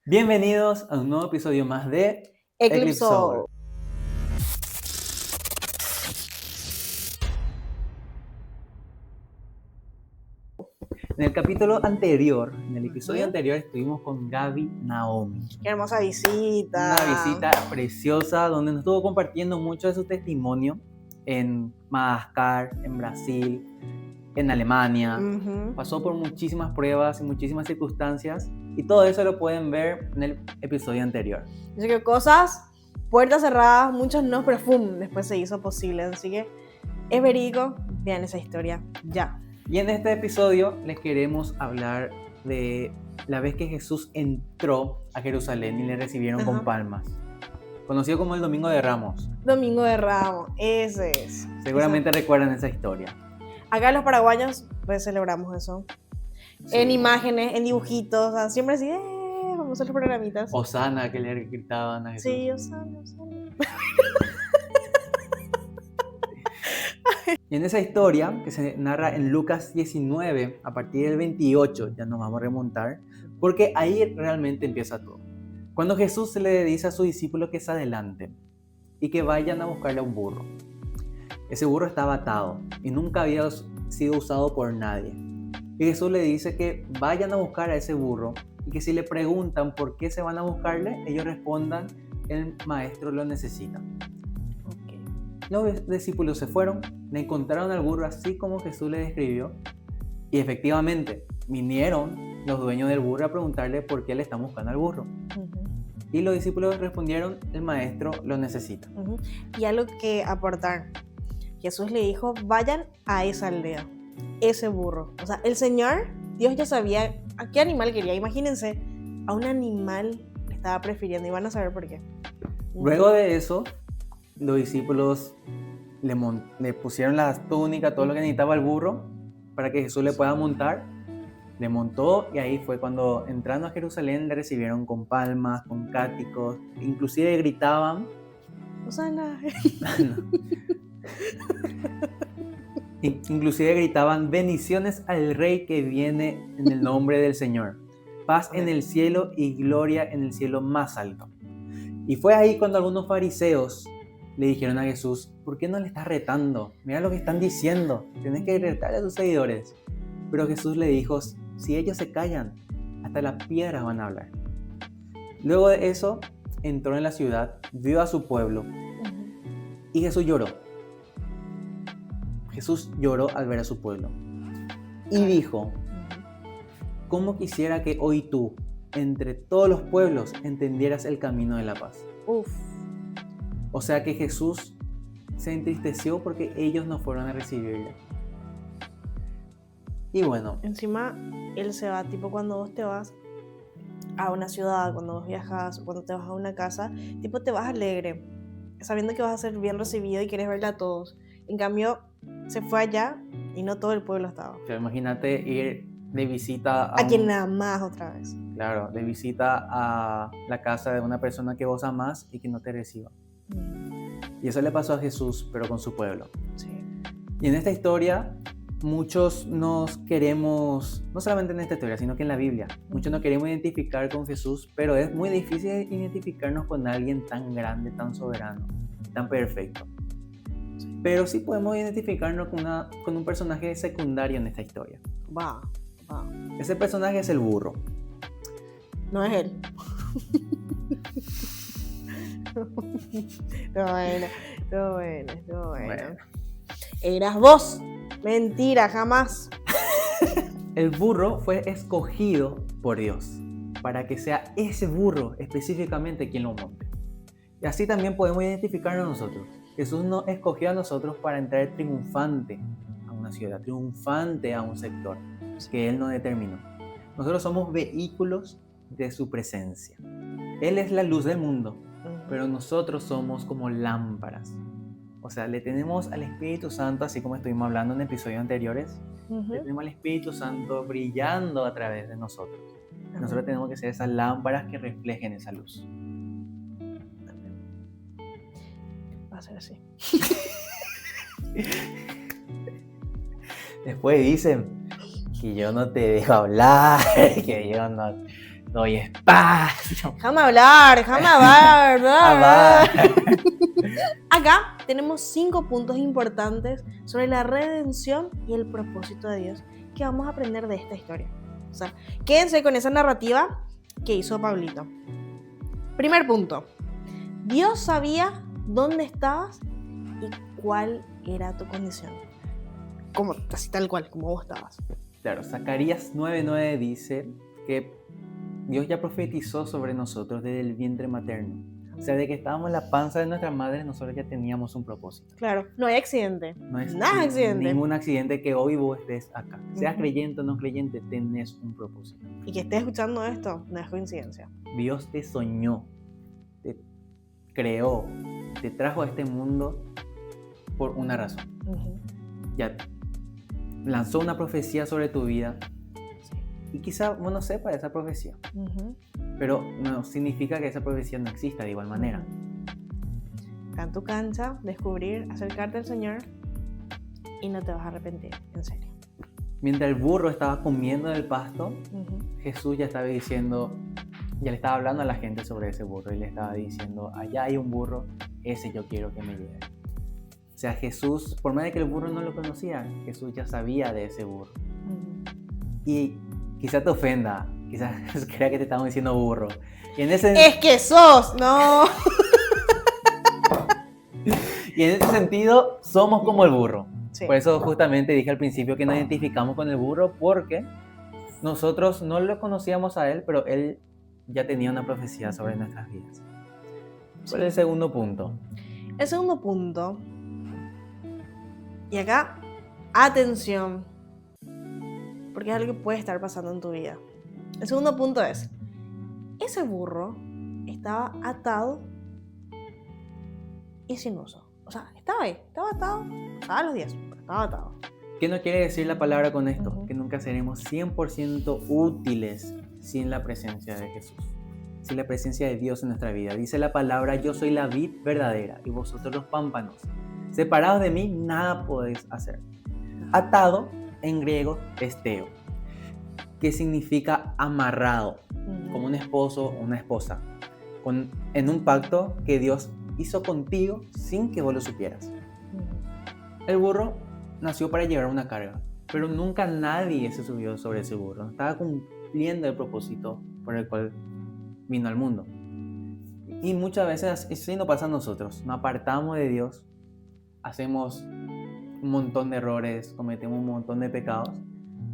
Bienvenidos a un nuevo episodio más de Eclipse Soul. En el capítulo anterior, en el episodio anterior, estuvimos con Gaby Naomi. Qué hermosa visita. Una visita preciosa donde nos estuvo compartiendo mucho de su testimonio en Madagascar, en Brasil, en Alemania. Pasó por muchísimas pruebas y muchísimas circunstancias y todo eso lo pueden ver en el episodio anterior. Así que cosas, puertas cerradas, muchos no, pero ¡fum! Después se hizo posible. Así que es verídico, vean esa historia ya. Y en este episodio les queremos hablar de la vez que Jesús entró a Jerusalén y le recibieron con palmas. Conocido como el Domingo de Ramos. Domingo de Ramos, ese es. Seguramente recuerdan esa historia. Acá los paraguayos pues celebramos eso. Sí. En imágenes, en dibujitos, o sea, siempre así, vamos a los programitas. Osana, que le gritaban a Jesús. Sí, Osana. Y en esa historia, que se narra en Lucas 19, a partir del 28, ya nos vamos a remontar, porque ahí realmente empieza todo. Cuando Jesús le dice a sus discípulos que se adelanten y que vayan a buscarle a un burro. Ese burro estaba atado y nunca había sido usado por nadie. Y Jesús le dice que vayan a buscar a ese burro y que si le preguntan por qué se van a buscarle, ellos respondan, el maestro lo necesita. Los discípulos se fueron, le encontraron al burro así como Jesús le describió y efectivamente vinieron los dueños del burro a preguntarle por qué le están buscando al burro. Y los discípulos respondieron, el maestro lo necesita. Y algo que aportar, Jesús le dijo, vayan a esa aldea, ese burro. O sea, el Señor, Dios ya sabía a qué animal quería. Imagínense, a un animal le estaba prefiriendo y van a saber por qué. Luego de eso, los discípulos le pusieron las túnicas, todo lo que necesitaba el burro para que Jesús le pueda montar. Le montó y ahí fue cuando entrando a Jerusalén le recibieron con palmas, con cáticos, inclusive gritaban Osana. Inclusive gritaban bendiciones al Rey que viene en el nombre del Señor, paz en el cielo y gloria en el cielo más alto. Y fue ahí cuando algunos fariseos le dijeron a Jesús, ¿por qué no le estás retando? Mira lo que están diciendo, tienes que retar a sus seguidores. Pero Jesús le dijo, si ellos se callan, hasta las piedras van a hablar. Luego de eso, entró en la ciudad, vio a su pueblo y Jesús lloró. Jesús lloró al ver a su pueblo y dijo, ¿cómo quisiera que hoy tú, entre todos los pueblos, entendieras el camino de la paz? O sea que Jesús se entristeció porque ellos no fueron a recibirle. Y bueno. Encima, Él se va, tipo cuando vos te vas a una ciudad, cuando vos viajas, cuando te vas a una casa, tipo te vas alegre, sabiendo que vas a ser bien recibido y quieres verla a todos. En cambio, se fue allá y no todo el pueblo estaba. O sea, imagínate ir de visita a quien nada más otra vez. Claro, de visita a la casa de una persona que vos amás y que no te reciba. Y eso le pasó a Jesús, pero con su pueblo. Sí. Y en esta historia, muchos nos queremos, no solamente en esta historia, sino que en la Biblia, muchos nos queremos identificar con Jesús, pero es muy difícil identificarnos con alguien tan grande, tan soberano, tan perfecto. Pero sí podemos identificarnos con un personaje secundario en esta historia. Va. Ese personaje es el burro. No es él. Todo bueno. Eras vos. Mentira, jamás. El burro fue escogido por Dios para que sea ese burro específicamente quien lo monte. Y así también podemos identificarnos nosotros. Jesús nos escogió a nosotros para entrar triunfante a una ciudad, triunfante a un sector que Él nos determinó. Nosotros somos vehículos de su presencia. Él es la luz del mundo, pero nosotros somos como lámparas. O sea, le tenemos al Espíritu Santo, así como estuvimos hablando en episodios anteriores, le tenemos al Espíritu Santo brillando a través de nosotros. Nosotros tenemos que ser esas lámparas que reflejen esa luz. Va a ser así. Después dicen que yo no te dejo hablar, que yo no doy espacio. Déjame hablar. Hablar. Acá tenemos 5 puntos importantes sobre la redención y el propósito de Dios que vamos a aprender de esta historia. O sea, quédense con esa narrativa que hizo Pablito. Primer punto. Dios sabía dónde estabas y cuál era tu condición. Como, así tal cual, como vos estabas. Claro, Zacarías 9:9 dice que Dios ya profetizó sobre nosotros desde el vientre materno. O sea, de que estábamos en la panza de nuestras madres, nosotros ya teníamos un propósito. Claro, no hay accidente. No es Nada de accidente. ningún accidente que hoy vos estés acá. Seas creyente o no creyente, tenés un propósito. Y que estés escuchando esto no es coincidencia. Dios te soñó, te creó, te trajo a este mundo por una razón. Ya lanzó una profecía sobre tu vida y quizá vos no sepas esa profecía, pero no significa que esa profecía no exista de igual manera. Está en tu cancha, descubrir, acercarte al Señor y no te vas a arrepentir, en serio. Mientras el burro estaba comiendo en el pasto, Jesús ya estaba diciendo, ya le estaba hablando a la gente sobre ese burro y le estaba diciendo, allá hay un burro, ese yo quiero que me lleve. O sea, Jesús, por más de que el burro no lo conocía, Jesús ya sabía de ese burro. Y quizá te ofenda, quizás crea que te estamos diciendo burro. Y en ese... ¡Es que sos! ¡No! Y en ese sentido, somos como el burro. Sí. Por eso justamente dije al principio que nos identificamos con el burro, porque nosotros no lo conocíamos a él, pero él ya tenía una profecía sobre nuestras vidas. ¿Cuál es el segundo punto? El segundo punto, y acá, atención, porque es algo que puede estar pasando en tu vida. El segundo punto es, ese burro estaba atado y sin uso. O sea, estaba ahí, estaba atado, a los 10, pero estaba atado. ¿Qué nos quiere decir la palabra con esto? Que nunca seremos 100% útiles sin la presencia de Jesús, sin la presencia de Dios en nuestra vida. Dice la palabra, yo soy la vid verdadera y vosotros los pámpanos. Separados de mí, nada podéis hacer. Atado, en griego, esteo, que significa amarrado, como un esposo o una esposa, en un pacto que Dios hizo contigo sin que vos lo supieras. El burro nació para llevar una carga, pero nunca nadie se subió sobre ese burro. Estaba cumpliendo el propósito por el cual vino al mundo. Y muchas veces eso no pasa a nosotros. Nos apartamos de Dios, hacemos un montón de errores, cometemos un montón de pecados,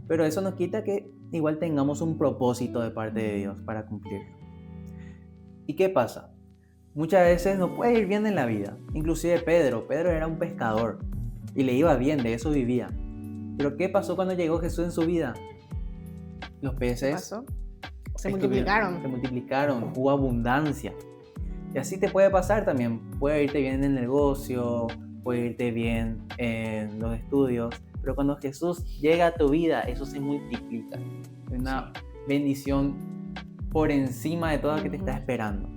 pero eso nos quita que igual tengamos un propósito de parte de Dios para cumplirlo. ¿Y qué pasa? Muchas veces no puede ir bien en la vida. Inclusive Pedro era un pescador y le iba bien, de eso vivía. Pero ¿qué pasó cuando llegó Jesús en su vida? Los peces se multiplicaron. Se multiplicaron, hubo abundancia. Y así te puede pasar también. Puede irte bien en el negocio, puede irte bien en los estudios, pero cuando Jesús llega a tu vida, eso se multiplica. Es una bendición por encima de todo lo que te está esperando.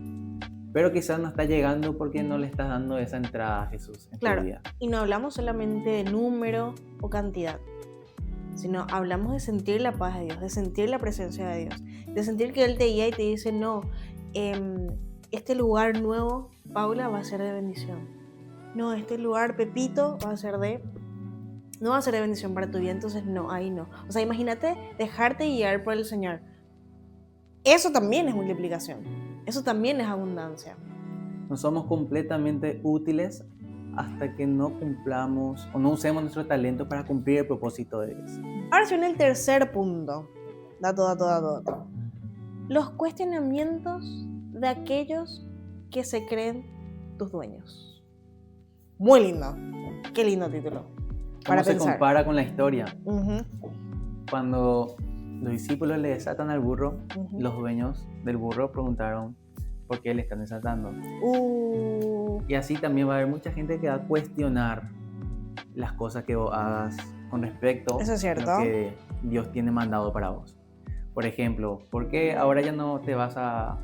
Pero quizás no está llegando porque no le estás dando esa entrada a Jesús en tu vida. Y no hablamos solamente de número o cantidad, sino hablamos de sentir la paz de Dios, de sentir la presencia de Dios, de sentir que Él te guía y te dice, no, este lugar nuevo, Paula, va a ser de bendición. No, este lugar, Pepito, no va a ser de bendición para tu vida, entonces no, ahí no. O sea, imagínate dejarte guiar por el Señor. Eso también es multiplicación, eso también es abundancia. No somos completamente útiles hasta que no cumplamos o no usemos nuestro talento para cumplir el propósito de Dios. Ahora viene el tercer punto. Dato. Los cuestionamientos de aquellos que se creen tus dueños. Muy lindo. Qué lindo título. ¿Cómo se compara con la historia? Cuando los discípulos le desatan al burro, los dueños del burro preguntaron por qué le están desatando. Y así también va a haber mucha gente que va a cuestionar las cosas que vos hagas con respecto Eso es cierto. a lo que Dios tiene mandado para vos. Por ejemplo, ¿por qué ahora ya no te vas a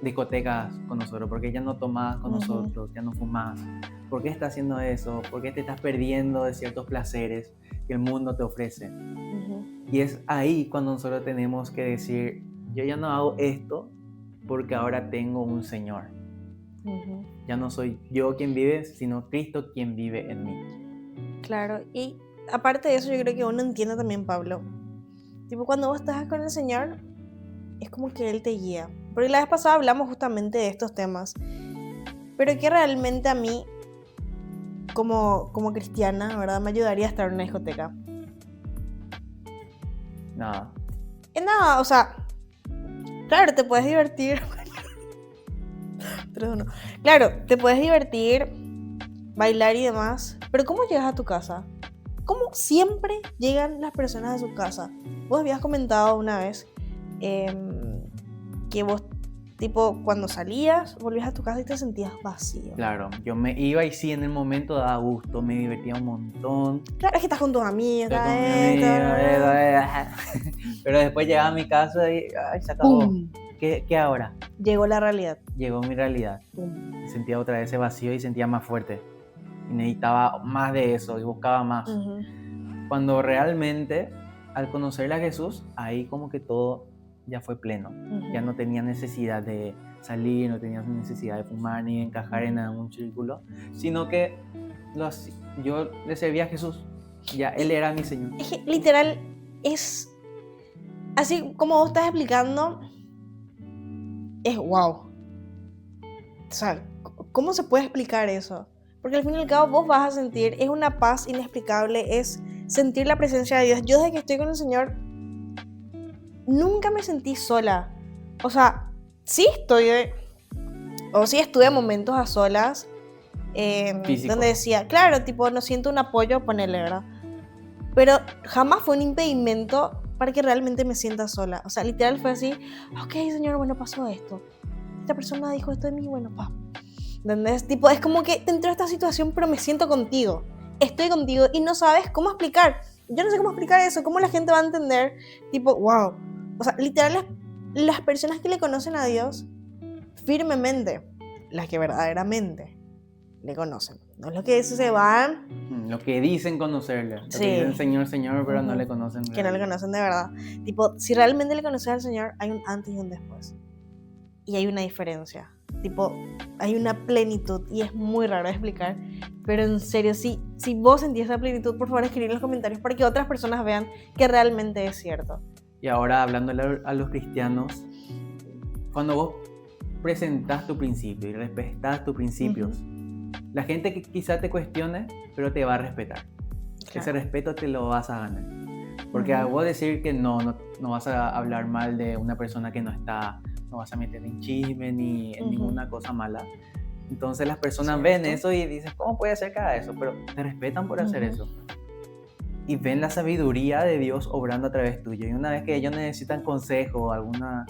discotecas con nosotros? ¿Por qué ya no tomás con nosotros? ¿Ya no fumás? ¿Por qué estás haciendo eso? ¿Por qué te estás perdiendo de ciertos placeres que el mundo te ofrece? Y es ahí cuando nosotros tenemos que decir, yo ya no hago esto porque ahora tengo un Señor. Ujú. Ya no soy yo quien vive, sino Cristo quien vive en mí. Claro, y aparte de eso yo creo que uno entiende también, Pablo, tipo cuando vos estás con el Señor, es como que Él te guía. Porque la vez pasada hablamos justamente de estos temas, pero que realmente a mí, como cristiana, ¿verdad? Me ayudaría a estar en una discoteca. Nada. Nada, o sea, claro, te puedes divertir. 3-1. Claro, te puedes divertir, bailar y demás, pero ¿cómo llegas a tu casa? ¿Cómo siempre llegan las personas a su casa? Vos habías comentado una vez que vos, tipo, cuando salías, volvías a tu casa y te sentías vacío. Claro, yo me iba y sí, en el momento daba gusto, me divertía un montón. Claro, es que estás con tus amigos, Estoy con mi amiga, pero después llegaba a mi casa y ay, se acabó. ¡pum! ¿Qué ahora? Llegó la realidad. Llegó mi realidad. ¡Pum! Sentía otra vez ese vacío y sentía más fuerte. Y necesitaba más de eso y buscaba más. Ujú. Cuando realmente, al conocerle a Jesús, ahí como que todo ya fue pleno. Ujú. Ya no tenía necesidad de salir, no tenía necesidad de fumar ni de encajar en algún círculo, sino que yo le servía a Jesús. Ya Él era mi Señor. Es que literal es así como vos estás explicando, es wow. O sea, ¿cómo se puede explicar eso? Porque al fin y al cabo vos vas a sentir, es una paz inexplicable, es sentir la presencia de Dios. Yo desde que estoy con el Señor, nunca me sentí sola. O sea, sí estuve en momentos a solas, Físico. donde decía, claro, tipo, no siento un apoyo, ponele, ¿verdad? Pero jamás fue un impedimento para que realmente me sienta sola. O sea, literal fue así, ok, Señor, bueno, pasó esto. Esta persona dijo esto de mí, bueno, pa. ¿Entendés? Tipo, es como que te entró esta situación, pero me siento contigo. Estoy contigo y no sabes cómo explicar. Yo no sé cómo explicar eso, cómo la gente va a entender, tipo, wow. O sea, literal, las personas que le conocen a Dios firmemente, las que verdaderamente le conocen. No es lo que se van, Lo que dicen conocerle. Lo Sí. que dicen Señor, Señor, pero no Ujú. le conocen. que no le conocen de verdad. Tipo, si realmente le conoces al Señor, hay un antes y un después. Y hay una diferencia. Tipo, hay una plenitud y es muy raro de explicar. Pero en serio, si vos sentís esa plenitud, por favor escribid en los comentarios para que otras personas vean que realmente es cierto. Y ahora, hablándole a los cristianos, cuando vos presentás tu principio y respetás tus principios, la gente que quizá te cuestione, pero te va a respetar. Claro. Ese respeto te lo vas a ganar. Porque a vos decir que no vas a hablar mal de una persona que no vas a meter en chisme ni en ninguna cosa mala. Entonces las personas ven eso y dicen, ¿cómo puede ser que haga eso? Pero te respetan por hacer eso. Y ven la sabiduría de Dios obrando a través tuyo. Y una vez que ellos necesitan consejo o alguna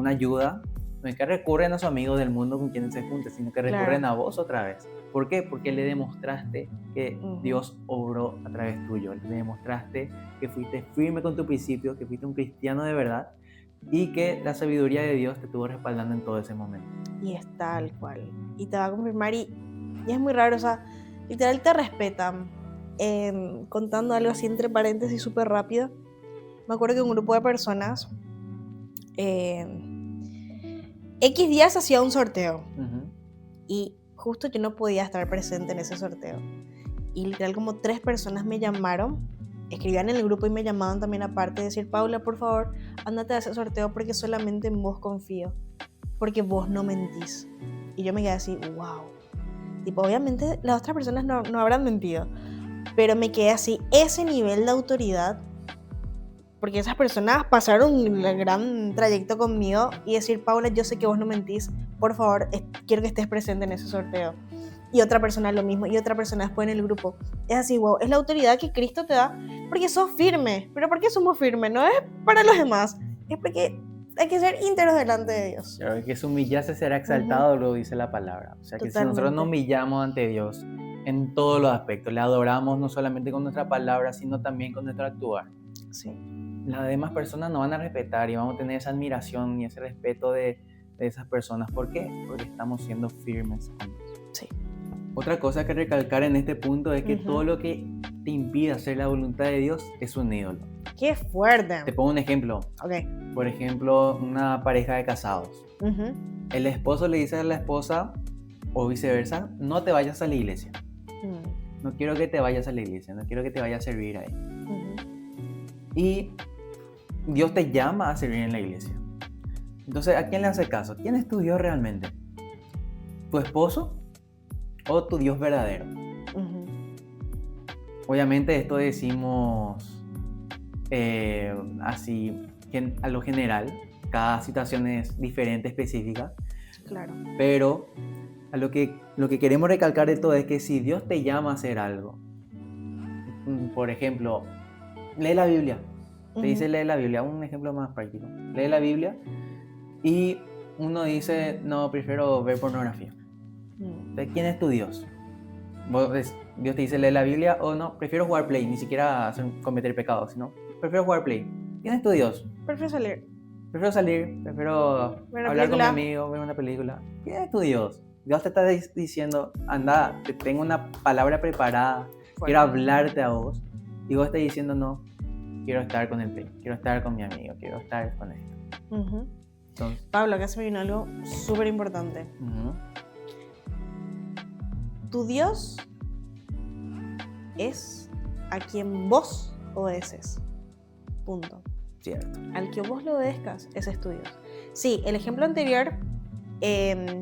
ayuda, no es que recurren a sus amigos del mundo con quienes se junten, sino que recurren a vos otra vez. ¿Por qué? Porque le demostraste que Dios obró a través tuyo. Le demostraste que fuiste firme con tu principio, que fuiste un cristiano de verdad y que la sabiduría de Dios te estuvo respaldando en todo ese momento. Y es tal cual. Y te va a confirmar y es muy raro, o sea, literal te respetan. Contando algo así entre paréntesis súper rápido, me acuerdo que un grupo de personas X días hacía un sorteo y justo yo no podía estar presente en ese sorteo y literal como 3 personas me llamaron, escribían en el grupo y me llamaban también aparte, decir, Paula, por favor, ándate a ese sorteo porque solamente en vos confío, porque vos no mentís. Y yo me quedé así, wow. Tipo, obviamente las otras personas no habrán mentido, pero me quedé así, ese nivel de autoridad, porque esas personas pasaron un gran trayecto conmigo y decir, Paula, yo sé que vos no mentís, por favor, quiero que estés presente en ese sorteo. Y otra persona lo mismo, y otra persona después en el grupo. Es así, wow, es la autoridad que Cristo te da porque sos firme. ¿Pero por qué somos firmes? No es para los demás, es porque hay que ser íntegros delante de Dios. Claro, que se humillase será exaltado, lo dice la palabra. O sea, que si nosotros nos humillamos ante Dios en todos los aspectos, le adoramos no solamente con nuestra palabra, sino también con nuestro actuar. Sí. Las demás personas nos van a respetar y vamos a tener esa admiración y ese respeto de esas personas. ¿Por qué? Porque estamos siendo firmes con Dios. Sí. Otra cosa que recalcar en este punto es que todo lo que te impide hacer la voluntad de Dios es un ídolo. ¡Qué fuerte! Te pongo un ejemplo. Ok. Por ejemplo, una pareja de casados. Ujú, El esposo le dice a la esposa, o viceversa, no te vayas a la iglesia. mm, No quiero que te vayas a la iglesia, no quiero que te vayas a servir ahí. ujú. Y Dios te llama a servir en la iglesia. Entonces, ¿a quién le hace caso? ¿Quién es tu Dios realmente? ¿Tu esposo o tu Dios verdadero? Ujú. Obviamente esto decimos así a lo general. Cada situación es diferente, específica. Claro. Pero lo que queremos recalcar de todo es que si Dios te llama a hacer algo, por ejemplo, lee la Biblia. Te dice Ujú, lee la Biblia, un ejemplo más práctico. Lee la Biblia y uno dice, no, prefiero ver pornografía. mm. Entonces, ¿quién es tu Dios? Dios te dice lee la Biblia o no, prefiero jugar Play, ni siquiera cometer pecados, sino prefiero jugar Play. ¿Quién es tu Dios? Prefiero salir. Prefiero salir, prefiero Ver una hablar con mi película. amigo, ver una película. ¿Quién es tu Dios? Dios te está diciendo, anda, te tengo una palabra preparada, quiero hablarte a vos. Y vos estás diciendo, no, quiero estar con el Play, quiero estar con mi amigo, quiero estar con esto. Ujú. Entonces, Pablo, acá se me vino algo súper importante. ujú, Tu Dios es a quien vos obedeces. Punto. cierto. Al que vos lo obedezcas, ese es tu Dios. Sí, el ejemplo anterior, es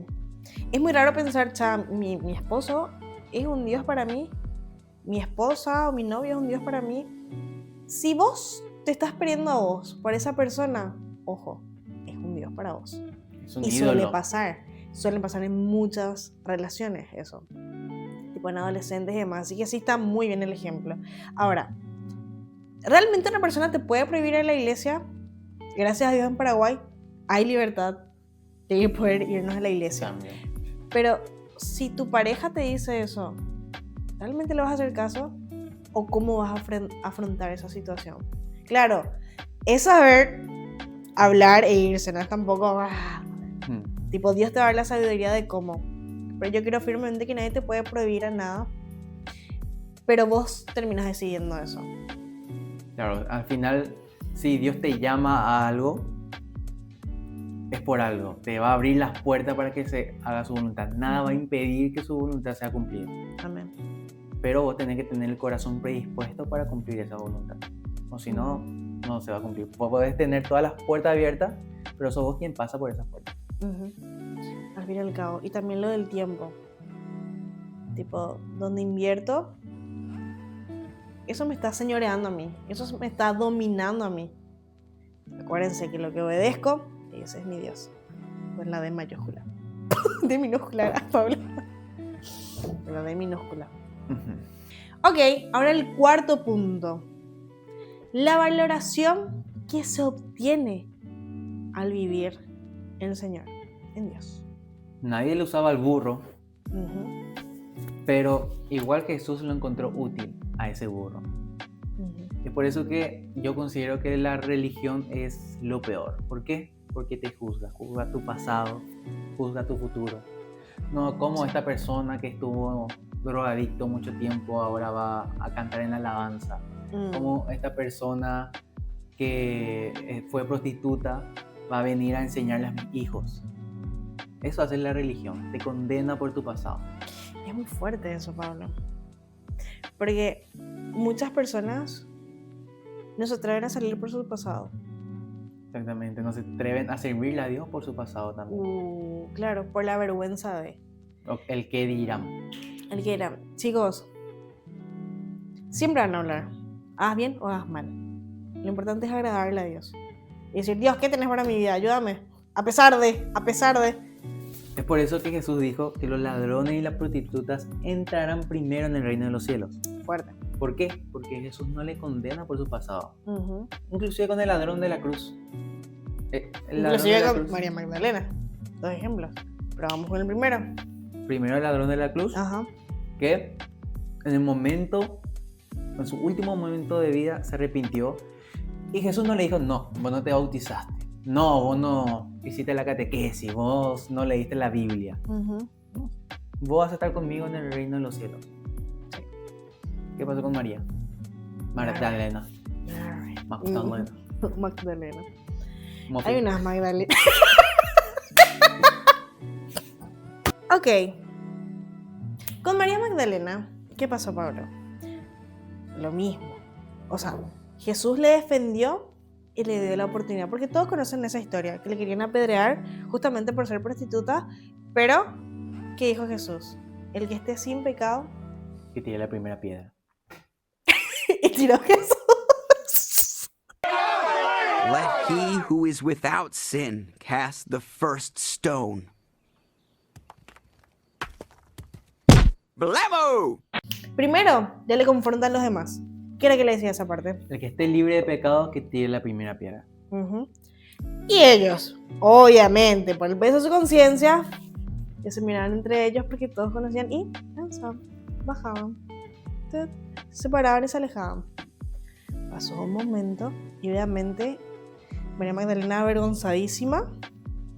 muy raro pensar, mi esposo es un Dios para mí, mi esposa o mi novio es un Dios para mí. Si vos te estás perdiendo a vos por esa persona, ojo, es un Dios para vos. Es un Y ídolo. suele pasar en muchas relaciones eso, tipo en adolescentes y demás, así que sí está muy bien el ejemplo. Ahora, ¿realmente una persona te puede prohibir en la iglesia? Gracias a Dios en Paraguay hay libertad de poder irnos a la iglesia. También. Pero si tu pareja te dice eso, ¿realmente le vas a hacer caso? ¿O cómo vas a afrontar esa situación? Claro, es saber hablar e irse, no es tampoco... Tipo, Dios te va a dar la sabiduría de cómo. Pero yo creo firmemente que nadie te puede prohibir a nada. Pero vos terminas decidiendo eso. Claro, al final, si Dios te llama a algo, es por algo. Te va a abrir las puertas para que se haga su voluntad. Nada va a impedir que su voluntad sea cumplida. Amén. Pero vos tenés que tener el corazón predispuesto para cumplir esa voluntad. O si no, no se va a cumplir. Vos podés tener todas las puertas abiertas, pero sos vos quien pasa por esas puertas. Al fin y al cabo. Y también lo del tiempo. Tipo, donde invierto, eso me está señoreando a mí. Eso me está dominando a mí. Acuérdense que lo que obedezco, ese es mi Dios. Pues la D mayúscula. D minúscula, Pablo. La D minúscula. Ok, ahora el cuarto punto. La valoración que se obtiene al vivir en el Señor, en Dios. Nadie le usaba el burro, pero igual que Jesús lo encontró útil a ese burro. Es por eso que yo considero que la religión es lo peor. ¿Por qué? Porque te juzga tu pasado, juzga tu futuro. No, como esta persona que estuvo drogadicto mucho tiempo ahora va a cantar en alabanza. Como esta persona que fue prostituta va a venir a enseñarle a mis hijos. Eso hace la religión, te condena por tu pasado. Es muy fuerte eso, Pablo. Porque muchas personas no se atreven a salir por su pasado. Exactamente, no se atreven a servirle a Dios por su pasado también. Claro, por la vergüenza de... El que dirán. El que era, chicos, siempre van a hablar. Hagas bien o hagas mal. Lo importante es agradarle a Dios. Y decir, Dios, ¿qué tenés para mi vida? Ayúdame. A pesar de. Es por eso que Jesús dijo que los ladrones y las prostitutas entrarán primero en el reino de los cielos. Fuerte. ¿Por qué? Porque Jesús no le condena por su pasado. Inclusive con el ladrón de la cruz. Inclusive con María Magdalena. 2 ejemplos. Pero vamos con el primero. Primero el ladrón de la cruz. Ajá. Que en su último momento de vida se arrepintió. Y Jesús no le dijo, no, vos no te bautizaste. No, vos no hiciste la catequesis. Vos no leíste la Biblia. No. Vos vas a estar conmigo en el reino de los cielos. Sí. ¿Qué pasó con María? Magdalena. Magdalena. Muffin. Hay unas Magdalena. Ok. Con María Magdalena, ¿qué pasó, Pablo? Lo mismo. O sea, Jesús le defendió y le dio la oportunidad. Porque todos conocen esa historia, que le querían apedrear justamente por ser prostituta. Pero, ¿qué dijo Jesús? El que esté sin pecado. Que tiene la primera piedra. Y tiró a Jesús. Let he who is without sin cast the first stone. ¡Blemo! Primero, ya le confrontan los demás. ¿Qué era que le decía esa parte? El que esté libre de pecado, que tire la primera piedra. Uh-huh. Y ellos, obviamente, por el peso de su conciencia, que se miraban entre ellos porque todos conocían y avanzaban, bajaban, se separaban y se alejaban. Pasó un momento y obviamente María Magdalena, avergonzadísima,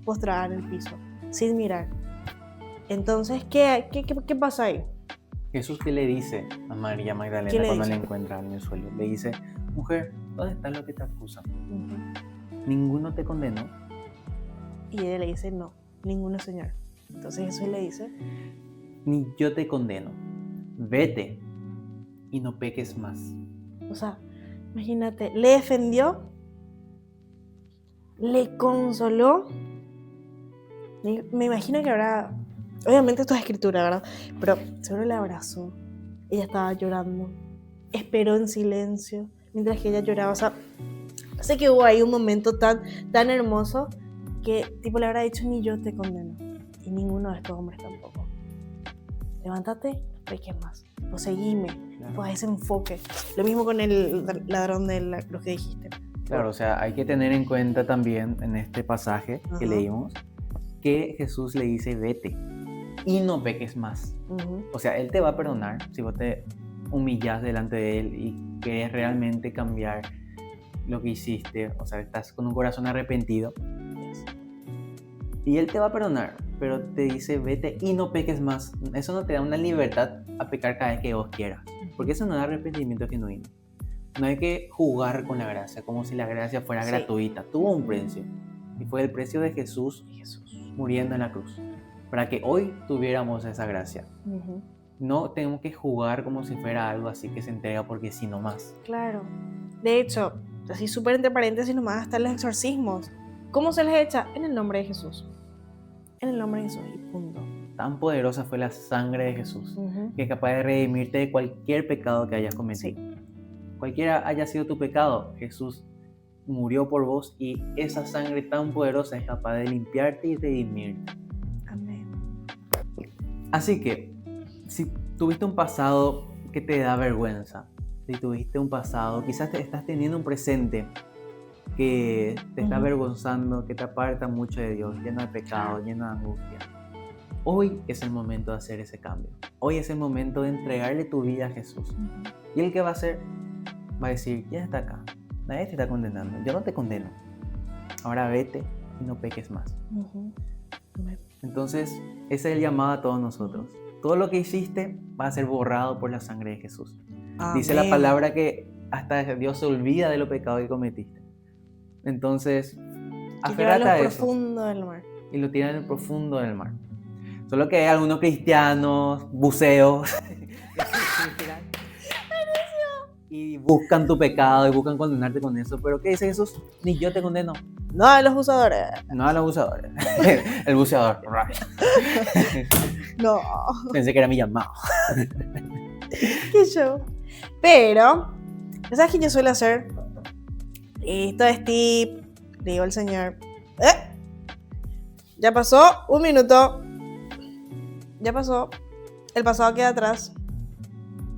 postrada en el piso, sin mirar. Entonces, ¿qué pasa ahí? Jesús, ¿qué le dice a María Magdalena ¿Qué le cuando dice? la encuentra en el suelo? Le dice, mujer, ¿dónde están los que te acusan? Uh-huh. ¿Ninguno te condenó? Y ella le dice, no, ninguno, Señor. Entonces Jesús le dice, Ni yo te condeno. Vete y no peques más. o sea, imagínate, le defendió, le consoló. Me imagino que habrá, obviamente esto es escritura, ¿verdad? Pero seguro le abrazó. Ella estaba llorando, esperó en silencio mientras que ella lloraba. O sea, sé que hubo ahí un momento tan hermoso que tipo le habrá dicho, ni yo te condeno. Y ninguno de estos hombres tampoco. Levántate, no peques más. O seguime, Claro. pues ese enfoque. Lo mismo con el ladrón de la cruz que dijiste. Claro, o sea, hay que tener en cuenta también en este pasaje que Ajá. leímos que Jesús le dice vete y no peques más. Uh-huh. O sea, Él te va a perdonar si vos te humillas delante de Él y querés realmente cambiar lo que hiciste. O sea, estás con un corazón arrepentido. Y Él te va a perdonar, pero te dice vete y no peques más. Eso no te da una libertad a pecar cada vez que vos quieras. Porque eso no da arrepentimiento genuino. No hay que jugar con la gracia, como si la gracia fuera Sí. gratuita. Tuvo un precio. Y fue el precio de Jesús muriendo en la cruz. Para que hoy tuviéramos esa gracia. Uh-huh. No tenemos que jugar como si fuera algo así que se entrega porque sí nomás. Claro. De hecho, así súper entre paréntesis nomás están los exorcismos. ¿Cómo se les echa? En el nombre de Jesús. En el nombre de Jesús y punto. Tan poderosa fue la sangre de Jesús, Uh-huh. que es capaz de redimirte de cualquier pecado que hayas cometido. Cualquiera haya sido tu pecado, Jesús murió por vos y esa sangre tan poderosa es capaz de limpiarte y redimirte. Amén. Así que, si tuviste un pasado que te da vergüenza, si tuviste un pasado, quizás te estás teniendo un presente que te está Ujú. avergonzando, que te aparta mucho de Dios, lleno de pecado, lleno de angustia. Hoy es el momento de hacer ese cambio. Hoy es el momento de entregarle tu vida a Jesús. Uh-huh. ¿Y él qué va a hacer? Va a decir, ¿quién está acá? Nadie te está condenando. Yo no te condeno. Ahora vete y no peques más. Uh-huh. Amén. Entonces, ese es el llamado a todos nosotros. Todo lo que hiciste va a ser borrado por la sangre de Jesús. Dice la Amén. palabra que hasta Dios se olvida de los pecados que cometiste. Entonces, Y aférrate lleva a lo eso profundo del mar. y lo tiran en el profundo del mar. Solo que hay algunos cristianos, buceos, y buscan tu pecado y buscan condenarte con eso. Pero ¿qué dice Jesús? Ni yo te condeno. No a los usadores. No a los buceadores. El buceador. No. Pensé que era mi llamado. Qué show. Pero, ¿sabes qué yo suelo hacer? Esto es tip. Le digo al Señor. Ya pasó un minuto. Ya pasó. El pasado queda atrás.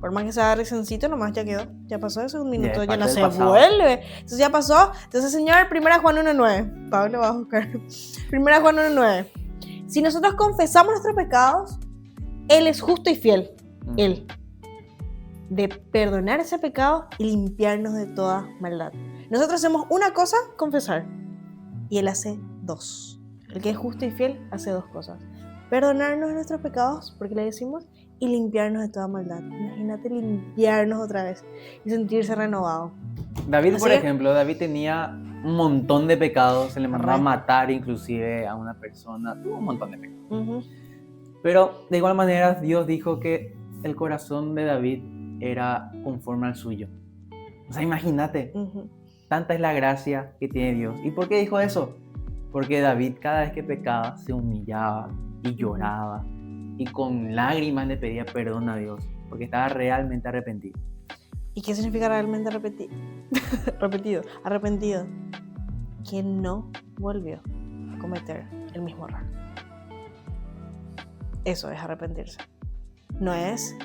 Por más que sea reciéncito, nomás ya quedó. Ya pasó ese un minuto, es ya no parte se del pasado. vuelve. Entonces ya pasó. Entonces, Señor, 1 Juan 1:9. Pablo va a buscar. 1 Juan 1:9. Si nosotros confesamos nuestros pecados, Él es justo y fiel. Él. De perdonar ese pecado y limpiarnos de toda maldad. Nosotros hacemos una cosa, confesar. Y Él hace dos. El que es justo y fiel hace dos cosas. Perdonarnos de nuestros pecados, porque le decimos, y limpiarnos de toda maldad. Imagínate limpiarnos otra vez y sentirse renovado. David, Así por que- ejemplo, David tenía un montón de pecados, se le mandó a Re. matar inclusive a una persona, tuvo un montón de pecados. Ujú. Pero de igual manera Dios dijo que el corazón de David era conforme al suyo. O sea, imagínate, Ujú. tanta es la gracia que tiene Dios. ¿Y por qué dijo eso? Porque David cada vez que pecaba se humillaba y lloraba y con lágrimas le pedía perdón a Dios porque estaba realmente arrepentido. ¿Y qué significa realmente repetido? Arrepentido. Que no volvió a cometer el mismo error. Eso es arrepentirse. No es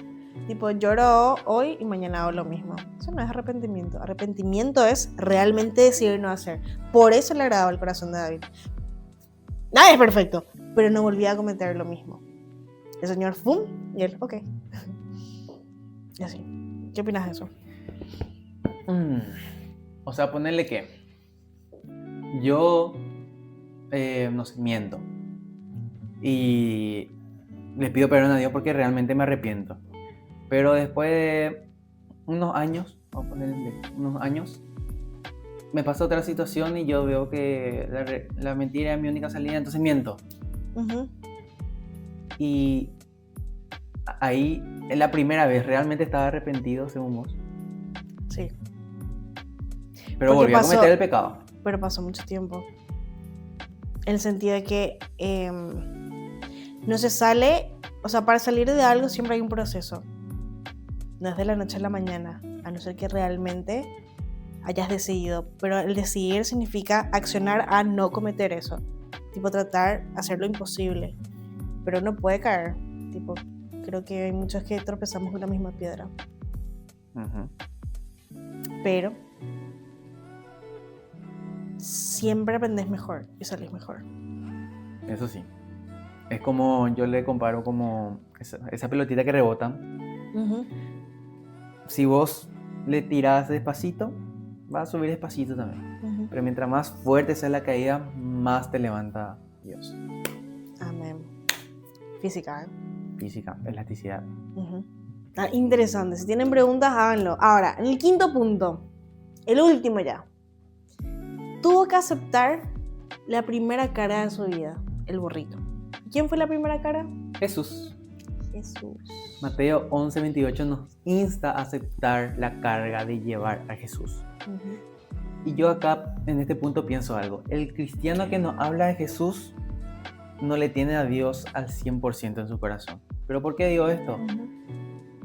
tipo lloro hoy y mañana hago lo mismo. Eso no es arrepentimiento. Arrepentimiento es realmente decidir no hacer. Por eso le agradaba el corazón de David. Nadie es perfecto, pero no volvía a cometer lo mismo. El Señor, ¡fum! Y él, ok. Y así. ¿Qué opinas de eso? O sea, ponerle que yo, no sé, miento y le pido perdón a Dios porque realmente me arrepiento. Pero después de unos años, vamos a ponerle unos años, me pasa otra situación y yo veo que la mentira es mi única salida, entonces miento. Ujú. Y ahí, en la primera vez, realmente estaba arrepentido, según vos. Sí, Pero Porque volví a pasó- cometer el pecado. pero pasó mucho tiempo. En el sentido de que no se sale, o sea, para salir de algo siempre hay un proceso. No es de la noche a la mañana, a no ser que realmente hayas decidido. Pero el decidir significa accionar a no cometer eso. Tipo, tratar de hacer lo imposible. Pero no puede caer. Tipo, creo que hay muchos que tropezamos con la misma piedra. Ujú. Pero siempre aprendes mejor y salís mejor. Eso sí. Es como, yo le comparo como esa pelotita que rebota. Ujú. Si vos le tirás despacito, va a subir despacito también. Ujú. Pero mientras más fuerte sea la caída, más te levanta Dios. Amén. Física, ¿eh? Física, elasticidad. Ujú. Ah, interesante. Si tienen preguntas, háganlo. Ahora, en el quinto punto, el último ya. Tuvo que aceptar la primera cara de su vida, el burrito. ¿Quién fue la primera cara? Jesús. Jesús. Mateo 11:28 nos insta a aceptar la carga de llevar a Jesús. Ujú. Y yo acá, en este punto, pienso algo. El cristiano que nos habla de Jesús no le tiene a Dios al 100% en su corazón. ¿Pero por qué digo esto? Ujú.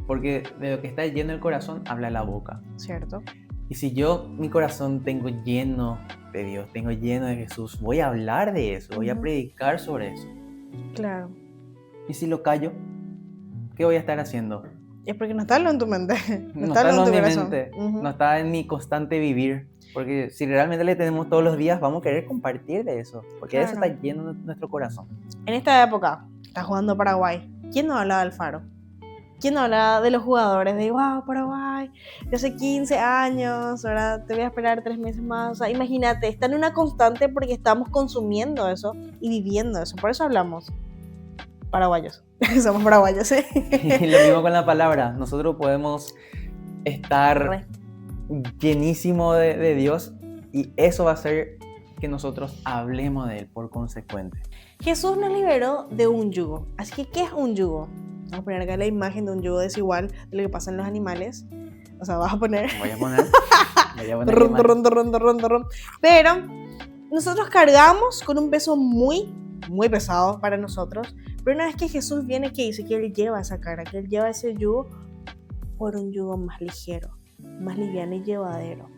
Porque de lo que está lleno el corazón, habla la boca. Cierto. Y si yo, mi corazón, tengo lleno de Dios, tengo lleno de Jesús, voy a hablar de eso, voy a Ujú. predicar sobre eso. Claro. Y si lo callo, ¿qué voy a estar haciendo? Es porque no está lo en tu mente. No, No está está lo en en tu mi corazón. mente, Ujú. no está en mi constante vivir. Porque si realmente le tenemos todos los días, vamos a querer compartir de eso. Porque de eso Claro. está lleno nuestro corazón. En esta época, está jugando Paraguay. ¿Quién no hablaba del Faro? ¿Quién no hablaba de los jugadores? De, wow, Paraguay, de hace 15 años, ahora te voy a esperar 3 meses más. O sea, imagínate, está en una constante porque estamos consumiendo eso y viviendo eso. Por eso hablamos. Paraguayos. Somos paraguayos, ¿eh? Y lo mismo con la palabra. Nosotros podemos estar Re. llenísimo de Dios y eso va a hacer que nosotros hablemos de Él por consecuente. Jesús nos liberó de un yugo. Así que, ¿qué es un yugo? Vamos a poner acá la imagen de un yugo desigual de lo que pasa en los animales. O sea, vas a poner... Voy a poner Turrón, turrón, turrón, turrón, turrón. Pero nosotros cargamos con un peso muy, muy pesado para nosotros. Pero una vez que Jesús viene, ¿qué dice? Que Él lleva esa carga, que Él lleva ese yugo por un yugo más ligero, más liviano y llevadero.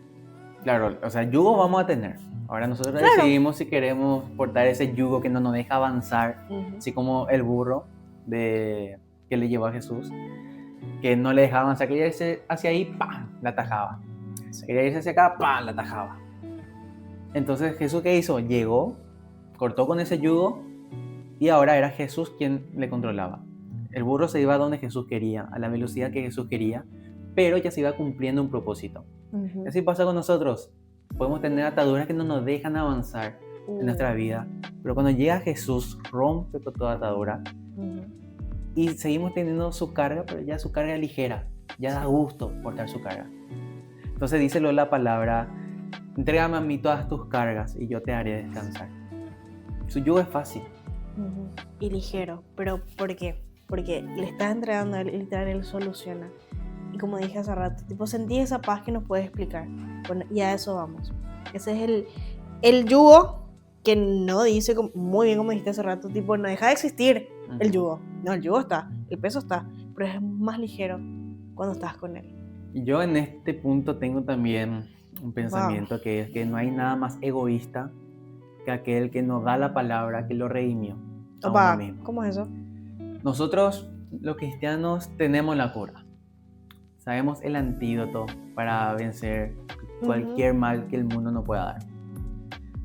Claro, o sea, yugo vamos a tener. Ahora nosotros Claro. decidimos si queremos portar ese yugo que no nos deja avanzar, Ujú. así como el burro que le llevó a Jesús, que no le dejaba avanzar, quería irse hacia ahí, ¡pam!, la atajaba. Quería irse hacia acá, ¡pam!, la atajaba. Entonces, ¿Jesús qué hizo? Llegó, cortó con ese yugo y ahora era Jesús quien le controlaba. El burro se iba a donde Jesús quería, a la velocidad que Jesús quería, pero ya se iba cumpliendo un propósito. Ujú. Así pasa con nosotros. Podemos tener ataduras que no nos dejan avanzar en nuestra vida, pero cuando llega Jesús, rompe con toda atadura Ujú. y seguimos teniendo su carga, pero ya su carga es ligera, ya da gusto portar su carga. Entonces díselo la palabra entrégame a mí todas tus cargas y yo te haré descansar. Su yugo es fácil. Y ligero. ¿Pero por qué? Porque le estás entregando a él y literal él soluciona. Y como dije hace rato, tipo, sentí esa paz que nos puede explicar. Bueno, y a eso vamos. Ese es el yugo que no dice, muy bien como dijiste hace rato, tipo, no deja de existir el yugo. No, el yugo está, el peso está, pero es más ligero cuando estás con él. Yo en este punto tengo también un pensamiento que es que no hay nada más egoísta que aquel que nos da la palabra, que lo redimió a uno mismo. ¿Cómo es eso? Nosotros, los cristianos, tenemos la cura. Sabemos el antídoto para vencer cualquier mal que el mundo nos pueda dar.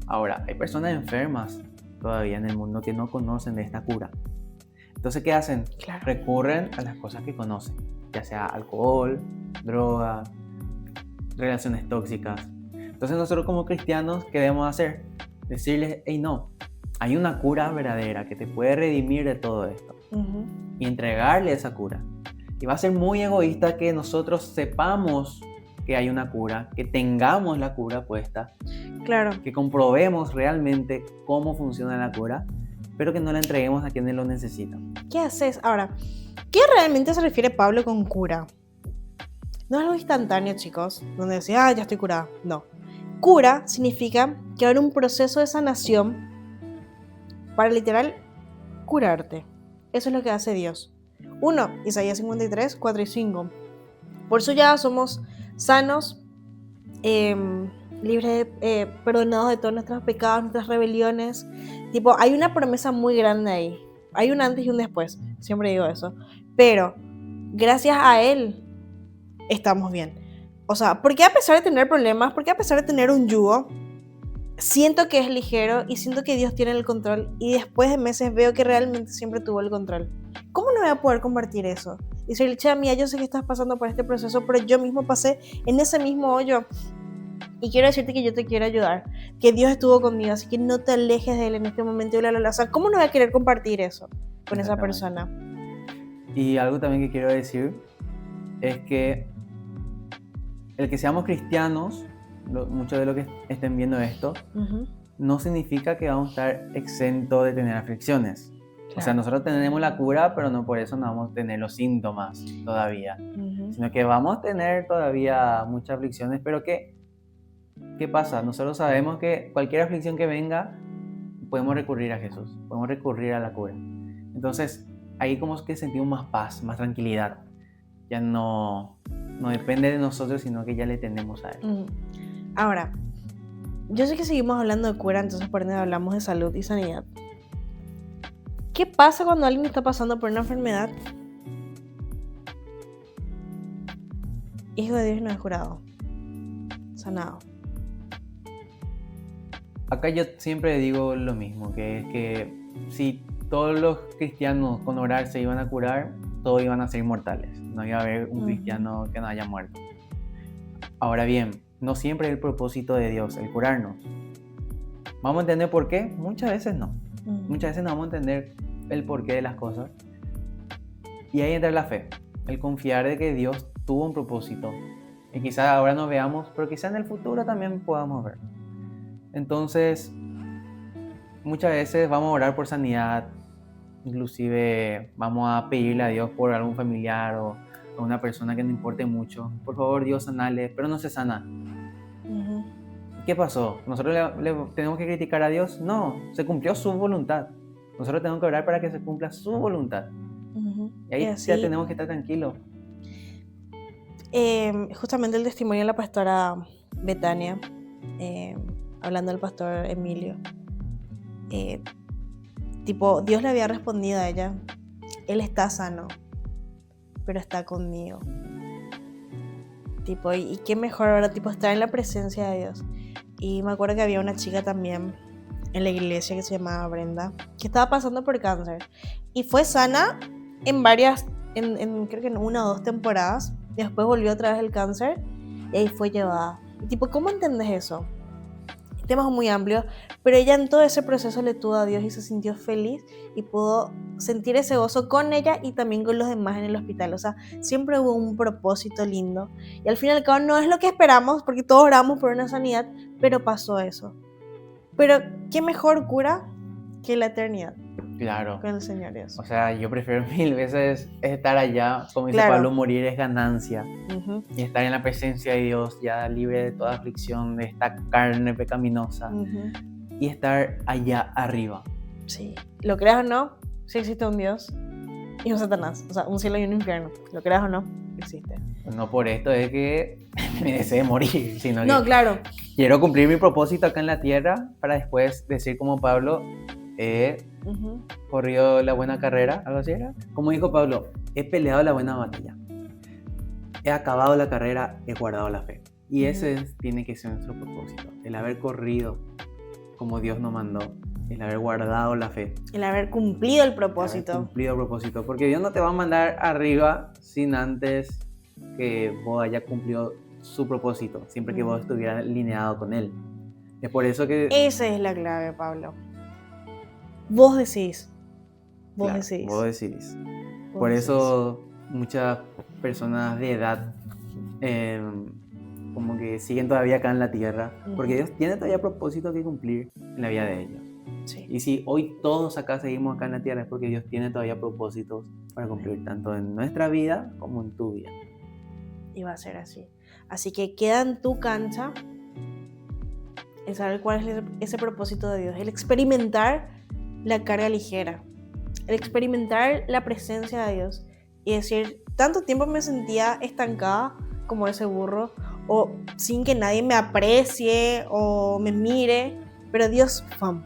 Ahora, hay personas enfermas todavía en el mundo que no conocen de esta cura. Entonces, ¿qué hacen? Claro. Recurren a las cosas que conocen, ya sea alcohol, droga, relaciones tóxicas. Entonces, nosotros como cristianos, ¿qué debemos hacer? Decirles, hey, no, hay una cura verdadera que te puede redimir de todo esto. Y entregarle esa cura. Y va a ser muy egoísta que nosotros sepamos que hay una cura, que tengamos la cura puesta, claro, que comprobemos realmente cómo funciona la cura, pero que no la entreguemos a quienes lo necesitan. ¿Qué haces? Ahora, ¿qué realmente se refiere Pablo con cura? No es algo instantáneo, chicos, donde decía, ya estoy curada. No. Cura significa que hay un proceso de sanación para literal curarte. Eso es lo que hace Dios. 1, Isaías 53, 4 y 5. Por eso ya somos sanos, libres, perdonados de todos nuestros pecados, nuestras rebeliones. Tipo, hay una promesa muy grande ahí. Hay un antes y un después. Siempre digo eso. Pero, gracias a Él, estamos bien. O sea, porque a pesar de tener problemas, porque a pesar de tener un yugo, siento que es ligero y siento que Dios tiene el control. Y después de meses veo que realmente siempre tuvo el control. ¿Cómo no voy a poder compartir eso? Y decirle, che, mía, yo sé que estás pasando por este proceso, pero yo mismo pasé en ese mismo hoyo. Y quiero decirte que yo te quiero ayudar, que Dios estuvo conmigo, así que no te alejes de Él en este momento. O sea, ¿cómo no voy a querer compartir eso con esa persona? Y algo también que quiero decir es que el que seamos cristianos, muchos de los que estén viendo esto, no significa que vamos a estar exentos de tener aflicciones. Claro. O sea, nosotros tenemos la cura, pero no por eso no vamos a tener los síntomas todavía, sino que vamos a tener todavía muchas aflicciones, pero ¿qué pasa? Nosotros sabemos que cualquier aflicción que venga, podemos recurrir a Jesús, podemos recurrir a la cura. Entonces, ahí como que sentimos más paz, más tranquilidad. Ya no depende de nosotros, sino que ya le tenemos a Él. Ahora, yo sé que seguimos hablando de cura, entonces por ende hablamos de salud y sanidad. ¿Qué pasa cuando alguien está pasando por una enfermedad? Hijo de Dios no es curado, sanado. Acá yo siempre digo lo mismo, que es que si todos los cristianos con orar se iban a curar, todos iban a ser inmortales. No iba a haber un cristiano que no haya muerto. Ahora bien, no siempre es el propósito de Dios el curarnos. ¿Vamos a entender por qué? Muchas veces no. Muchas veces no vamos a entender el porqué de las cosas. Y ahí entra la fe, el confiar de que Dios tuvo un propósito. Y quizás ahora no veamos, pero quizás en el futuro también podamos ver. Entonces, muchas veces vamos a orar por sanidad, inclusive vamos a pedirle a Dios por algún familiar o a una persona que nos importe mucho. Por favor, Dios, sanale, pero no se sana. ¿Qué pasó? ¿Nosotros le tenemos que criticar a Dios? No, se cumplió su voluntad. Nosotros tenemos que orar para que se cumpla su voluntad. Y ahí ya tenemos que estar tranquilos. Justamente el testimonio de la pastora Betania, hablando del pastor Emilio, tipo, Dios le había respondido a ella, Él está sano, pero está conmigo. Tipo, y qué mejor ahora, tipo, estar en la presencia de Dios. Y me acuerdo que había una chica también en la iglesia que se llamaba Brenda, que estaba pasando por cáncer. Y fue sana en varias, creo que en 1 o 2 temporadas. Y después volvió otra vez el cáncer y ahí fue llevada. Y tipo, ¿cómo entiendes eso? El tema es muy amplio, pero ella en todo ese proceso le tuvo a Dios y se sintió feliz y pudo sentir ese gozo con ella y también con los demás en el hospital. O sea, siempre hubo un propósito lindo. Y al fin y al cabo no es lo que esperamos, porque todos oramos por una sanidad, pero pasó eso. Pero qué mejor cura que la eternidad Claro. con el Señor Dios. O sea, yo prefiero 1000 veces estar allá, como dice Claro. Pablo, morir es ganancia. Ujú, Y estar en la presencia de Dios, ya libre de toda aflicción, de esta carne pecaminosa. ujú. Y estar allá arriba. Sí. Lo creas o no, sí existe un Dios y un Satanás. O sea, un cielo y un infierno. Lo creas o no, existe. No por esto es que me desee morir, sino No, que claro. quiero cumplir mi propósito acá en la tierra para después decir como Pablo, he Ujú. corrido la buena carrera, algo así era. Como dijo Pablo, he peleado la buena batalla. He acabado la carrera, he guardado la fe. Y ese tiene que ser nuestro propósito, el haber corrido como Dios nos mandó, el haber guardado la fe, El haber cumplido el el haber propósito. cumplido el propósito, porque Dios no te va a mandar arriba sin antes que vos hayas cumplido su propósito, siempre que vos estuvieras alineado con Él. Es por eso que... Esa es la clave, Pablo. Vos decís. Vos claro, decís. vos decidís. Vos Por decís. eso muchas personas de edad como que siguen todavía acá en la tierra, porque Dios tiene todavía propósitos que cumplir en la vida de ellos. Sí. Y si hoy todos acá seguimos acá en la tierra es porque Dios tiene todavía propósitos para cumplir tanto en nuestra vida como en tu vida. Y va a ser así. Así que queda en tu cancha el saber cuál es ese propósito de Dios, el experimentar la carga ligera, el experimentar la presencia de Dios y decir, tanto tiempo me sentía estancada como ese burro, o sin que nadie me aprecie o me mire, pero Dios, ¡fam!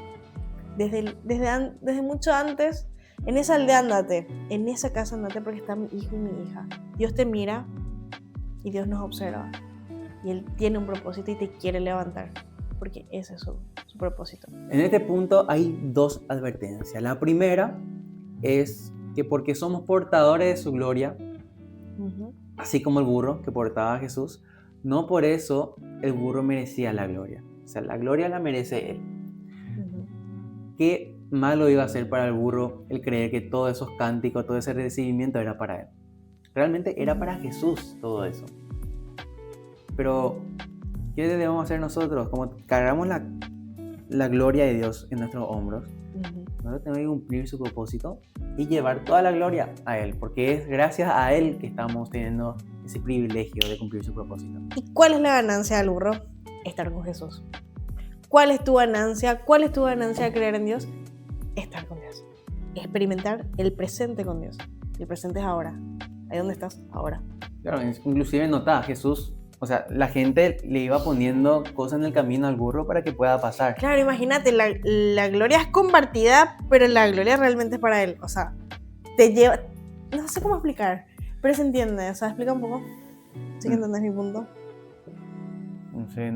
Desde mucho antes, en esa aldea andate, en esa casa andate porque está mi hijo y mi hija. Dios te mira y Dios nos observa. Y Él tiene un propósito y te quiere levantar, porque ese es su propósito. En este punto hay dos advertencias. La primera es que porque somos portadores de su gloria, Ujú. así como el burro que portaba a Jesús, no por eso el burro merecía la gloria. O sea, la gloria la merece él. Ujú. ¿Qué malo iba a ser para el burro el creer que todos esos cánticos, todo ese recibimiento era para él? Realmente era para Jesús todo eso. Pero, ¿qué debemos hacer nosotros? Como cargamos la gloria de Dios en nuestros hombros, Ujú. nosotros tenemos que cumplir su propósito y llevar toda la gloria a Él, porque es gracias a Él que estamos teniendo ese privilegio de cumplir su propósito. ¿Y cuál es la ganancia del burro? Estar con Jesús. ¿Cuál es tu ganancia? ¿Cuál es tu ganancia de creer en Dios? Estar con Dios. Experimentar el presente con Dios. El presente es ahora. Ahí donde estás, ahora. Claro, inclusive nota, Jesús, o sea, la gente le iba poniendo cosas en el camino al burro para que pueda pasar. Claro, imagínate, la gloria es compartida, pero la gloria realmente es para Él. O sea, te lleva... No sé cómo explicar, pero se entiende. O sea, explica un poco. ¿Sí que entendés mi punto? No sé,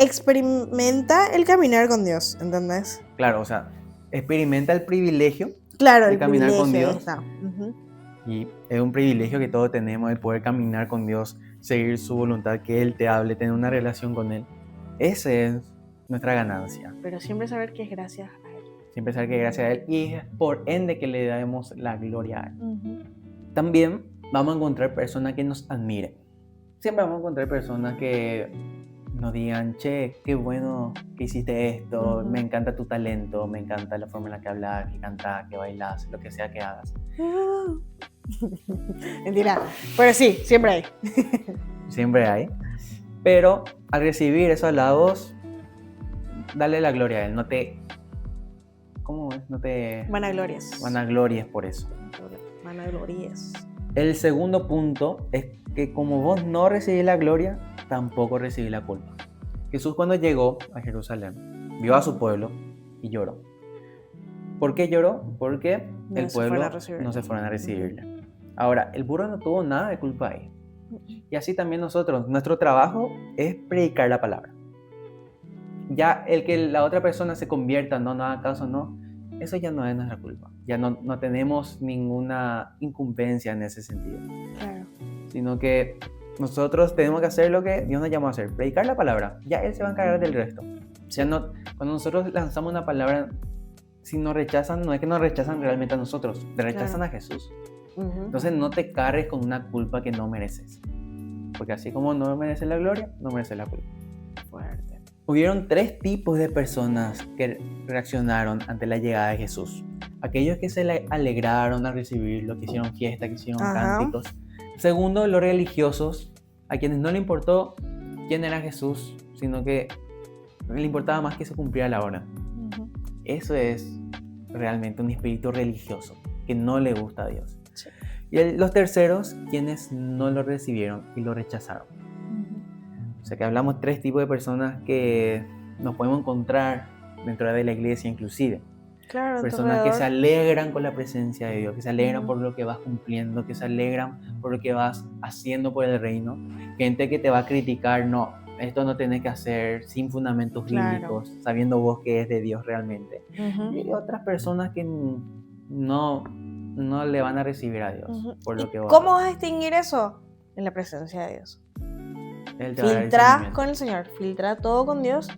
Experimenta el caminar con Dios, ¿entendés? claro, o sea, experimenta el privilegio Claro, de el caminar con privilegio, Dios. está. Ujú. Y es un privilegio que todos tenemos el poder caminar con Dios, seguir su voluntad, que Él te hable, tener una relación con Él. Esa es nuestra ganancia. Pero siempre saber que es gracias a Él. Siempre saber que gracias a Él y es por ende que le damos la gloria a Él. Ujú. También vamos a encontrar personas que nos admiren. Siempre vamos a encontrar personas que nos digan, che, qué bueno que hiciste esto, Ujú. me encanta tu talento, me encanta la forma en la que hablas, que cantas, que bailas, lo que sea que hagas. Mentira, pero sí, siempre hay. Siempre hay. Pero al recibir esos halagos, dale la gloria a Él. No te... ¿Cómo es? No te Vanaglorias. vanaglories por eso. Vanaglorias. El segundo punto es que como vos no recibís la gloria, tampoco recibís la culpa. Jesús cuando llegó a Jerusalén, vio a su pueblo y lloró. ¿Por qué lloró? Porque No el se pueblo fueron a recibirle. no se fueron a recibirle. Ahora, el burro no tuvo nada de culpa ahí. Y así también nosotros, nuestro trabajo es predicar la palabra. Ya el que la otra persona se convierta, no haga caso, no, eso ya no es nuestra culpa. Ya no tenemos ninguna incumbencia en ese sentido. Claro. Sino que nosotros tenemos que hacer lo que Dios nos llamó a hacer, predicar la palabra. Ya Él se va a encargar del resto. Ya no, cuando nosotros lanzamos una palabra, si nos rechazan, no es que nos rechazan realmente a nosotros, te rechazan Claro. a Jesús. Ujú. Entonces no te cargues con una culpa que no mereces. Porque así como no mereces la gloria, no mereces la culpa. Fuerte. Hubieron 3 tipos de personas que reaccionaron ante la llegada de Jesús. Aquellos que se le alegraron al recibirlo, que hicieron fiesta, que hicieron Ajá. cánticos. Segundo, los religiosos, a quienes no le importó quién era Jesús, sino que le importaba más que se cumpliera la hora. Ujú. Eso es realmente un espíritu religioso que no le gusta a Dios. Sí. Y los terceros, quienes no lo recibieron y lo rechazaron. O sea que hablamos 3 tipos de personas que nos podemos encontrar dentro de la iglesia inclusive. Claro, a tu Personas que se alrededor. alegran con la presencia de Dios, que se alegran Ujú. por lo que vas cumpliendo, que se alegran por lo que vas haciendo por el reino. Gente que te va a criticar, no, esto no tenés que hacer sin fundamentos Claro. bíblicos, sabiendo vos que es de Dios realmente. Ujú. Y otras personas que no le van a recibir a Dios Ujú. por lo ¿Y que vos cómo haces. vas a distinguir eso? En la presencia de Dios. Él te va a dar Filtra discernimiento. con el Señor, filtra todo con Dios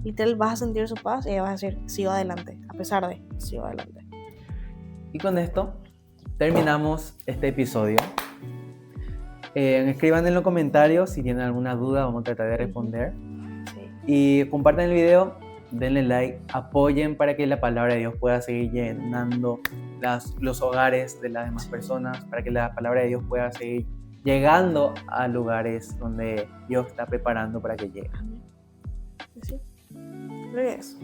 y te vas a sentir su paz y vas a decir, sigo adelante, a pesar de, sigo adelante. Y con esto terminamos este episodio. Escriban en los comentarios si tienen alguna duda, vamos a tratar de responder. Sí. Y compartan el video, denle like, apoyen para que la palabra de Dios pueda seguir llenando los hogares de las demás personas, para que la palabra de Dios pueda seguir llegando a lugares donde Dios está preparando para que llegue. Sí. Creo que es.